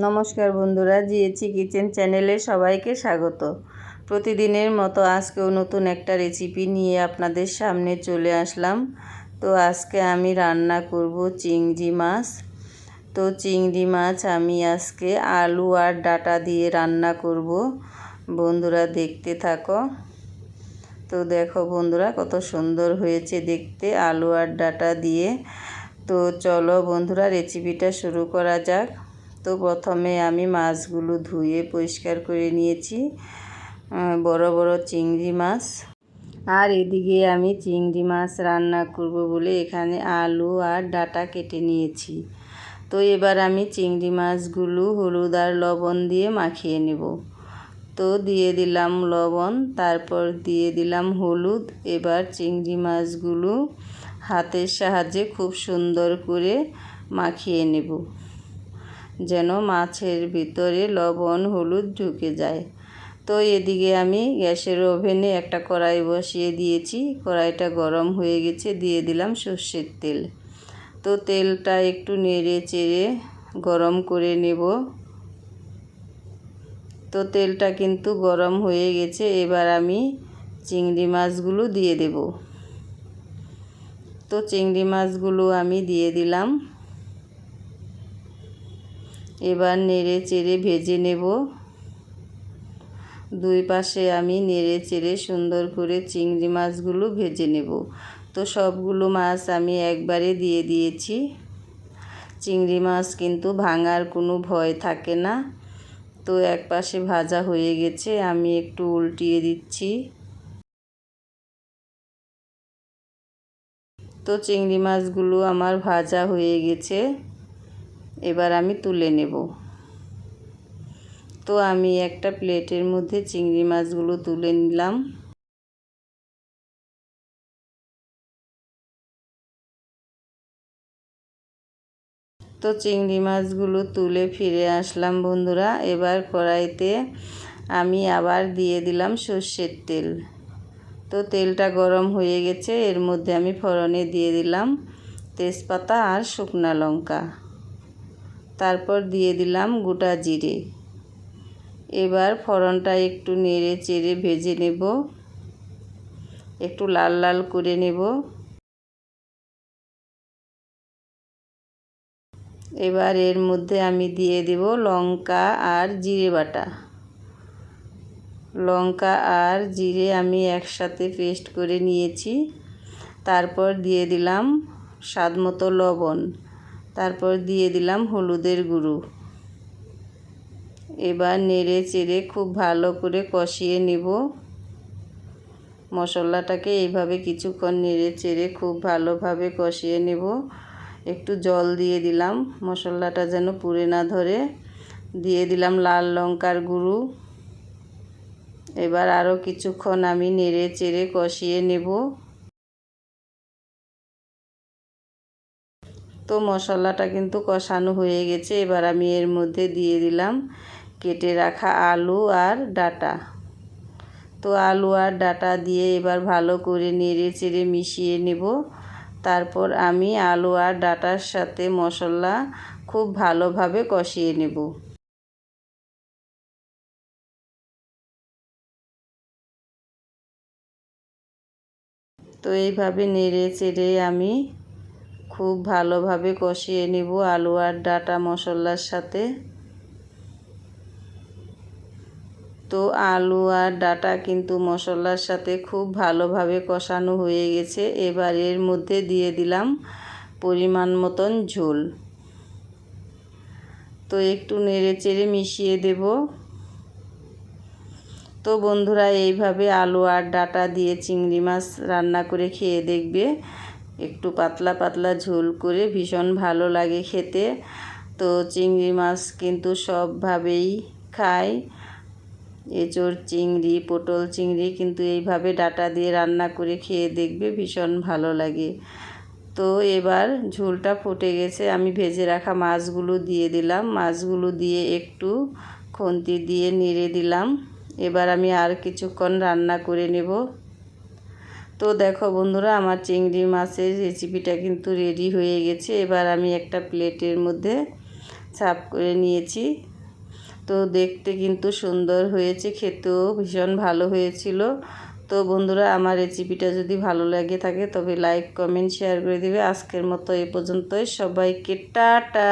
নমস্কার বন্ধুরা, জিএচি কিচেন চ্যানেলে সবাইকে স্বাগত। প্রতিদিনের মতো আজকেও নতুন একটা রেসিপি নিয়ে আপনাদের সামনে চলে আসলাম। তো আজকে আমি রান্না করব চিংড়ি মাছ। তো চিংড়ি মাছ আমি আজকে আলু আর ডাঁটা দিয়ে রান্না করব। বন্ধুরা দেখতে থাকো। তো দেখো বন্ধুরা, কত সুন্দর হয়েছে দেখতে আলু আর ডাঁটা দিয়ে। তো চলো বন্ধুরা, রেসিপিটা শুরু করা যাক। তো প্রথমে আমি মাছগুলো ধুয়ে পরিষ্কার করে নিয়েছি, বড় বড় চিংড়ি মাছ। আর এদিকে আমি চিংড়ি মাছ রান্না করব বলে এখানে আলু আর ডাঁটা কেটে নিয়েছি। তো এবার আমি চিংড়ি মাছগুলো হলুদ আর লবণ দিয়ে মাখিয়ে নেব। তো দিয়ে দিলাম লবণ, তারপর দিয়ে দিলাম হলুদ। এবার চিংড়ি মাছগুলো হাতের সাহায্যে খুব সুন্দর করে মাখিয়ে নেব, যেন মাছের ভিতরে লবণ হলুদ ঢুকে যায়। তো এদিকে আমি গ্যাসের ওভেনে একটা কড়াই বসিয়ে দিয়েছি। কড়াইটা গরম হয়ে গেছে, দিয়ে দিলাম সর্ষের তেল। তো তেলটা একটু নেড়ে চেড়ে গরম করে নেব। তো তেলটা কিন্তু গরম হয়ে গেছে। এবার আমি চিংড়ি মাছগুলো দিয়ে দেব। তো চিংড়ি মাছগুলো আমি দিয়ে দিলাম। এবার নেড়ে চেড়ে ভেজে নেব। দুই পাশে আমি নেড়ে চেড়ে সুন্দর করে চিংড়ি মাছগুলো ভেজে নেব। তো সবগুলো মাছ আমি একবারে দিয়ে দিয়েছি। চিংড়ি মাছ কিন্তু ভাঙার কোনো ভয় থাকে না। তো এক পাশে ভাজা হয়ে গেছে, আমি একটু উল্টিয়ে দিচ্ছি। তো চিংড়ি মাছগুলো আমার ভাজা হয়ে গেছে, এবার আমি তুলে নেব। তো আমি একটা প্লেটের মধ্যে চিংড়ি মাছগুলো তুলে নিলাম। তো চিংড়ি মাছগুলো তুলে ফিরে আসলাম বন্ধুরা। এবার কড়াইতে আমি আবার দিয়ে দিলাম সর্ষের তেল। তো তেলটা গরম হয়ে গেছে, এর মধ্যে আমি ফোড়নে দিয়ে দিলাম তেজপাতা আর শুকনো লঙ্কা। তারপর দিয়ে দিলাম গোটা জিরে। এবার ফোড়নটা একটু নেড়ে চেড়ে ভেজে নেব, একটু লাল লাল করে নেব। এবার এর মধ্যে আমি দিয়ে দেব লঙ্কা আর জিরে বাটা। লঙ্কা আর জিরে আমি একসাথে পেস্ট করে নিয়েছি। তারপর দিয়ে দিলাম স্বাদ মতো লবণ। তারপর দিয়ে দিলাম হলুদের গুঁড়ো। এবার নেড়ে চেড়ে খুব ভালো করে কষিয়ে নেব। মশলাটাকে এইভাবে কিছুক্ষণ নেড়ে চেড়ে খুব ভালোভাবে কষিয়ে নেব। একটু জল দিয়ে দিলাম, মশলাটা যেন পুড়ে না ধরে। দিয়ে দিলাম লাল লঙ্কার গুঁড়ো। এবার আরও কিছুক্ষণ আমি নেড়ে চেড়ে কষিয়ে নেব। তো মশলাটা কিন্তু কষানো হয়ে গেছে। এবার আমি এর মধ্যে দিয়ে দিলাম কেটে রাখা আলু আর ডাঁটা। তো আলু আর ডাঁটা দিয়ে এবার ভালো করে নেড়ে চেড়ে মিশিয়ে নেব। তারপর আমি আলু আর ডাঁটার সাথে মশলা খুব ভালোভাবে কষিয়ে নেব। তো এইভাবে নেড়ে চেড়ে আমি খুব ভালোভাবে কষিয়ে নেব আলু আর ডাঁটা মশলার সাথে। তো আলু আর ডাঁটা কিন্তু মশলার সাথে খুব ভালোভাবে কষানো হয়ে গেছে। এবার এর মধ্যে দিয়ে দিলাম পরিমাণ মতন ঝোল। তো একটু নেড়ে চেড়ে মিশিয়ে দেব। তো বন্ধুরা, এইভাবে আলু আর ডাঁটা দিয়ে চিংড়ি মাছ রান্না করে খেয়ে দেখবে। একটু পাতলা পাতলা ঝোল করে ভীষণ ভালো লাগে খেতে। তো চিংড়ি মাছ কিন্তু সবভাবেই খায়। এঁচোড় চিংড়ি, পটল চিংড়ি কিন্তু এইভাবে ডাঁটা দিয়ে রান্না করে খেয়ে দেখবে, ভীষণ ভালো লাগে। তো এবার ঝোলটা ফুটে গেছে, আমি ভেজে রাখা মাছগুলো দিয়ে দিলাম। মাছগুলো দিয়ে একটু খুন্তি দিয়ে নেড়ে দিলাম। এবার আমি আর কিছুক্ষণ রান্না করে নেব। তো দেখো বন্ধুরা, আমার চিংড়ি মাছের রেসিপিটা কিন্তু রেডি হয়ে গেছে। এবার আমি একটা প্লেটের মধ্যে সাফ করে নিয়েছি। তো দেখতে কিন্তু সুন্দর হয়েছে, খেতেও ভীষণ ভালো হয়েছিল। তো বন্ধুরা, আমার রেসিপিটা যদি ভালো লাগে থাকে তবে লাইক কমেন্ট শেয়ার করে দিবে। আজকের মতো এ পর্যন্তই, সবাইকে টাটা।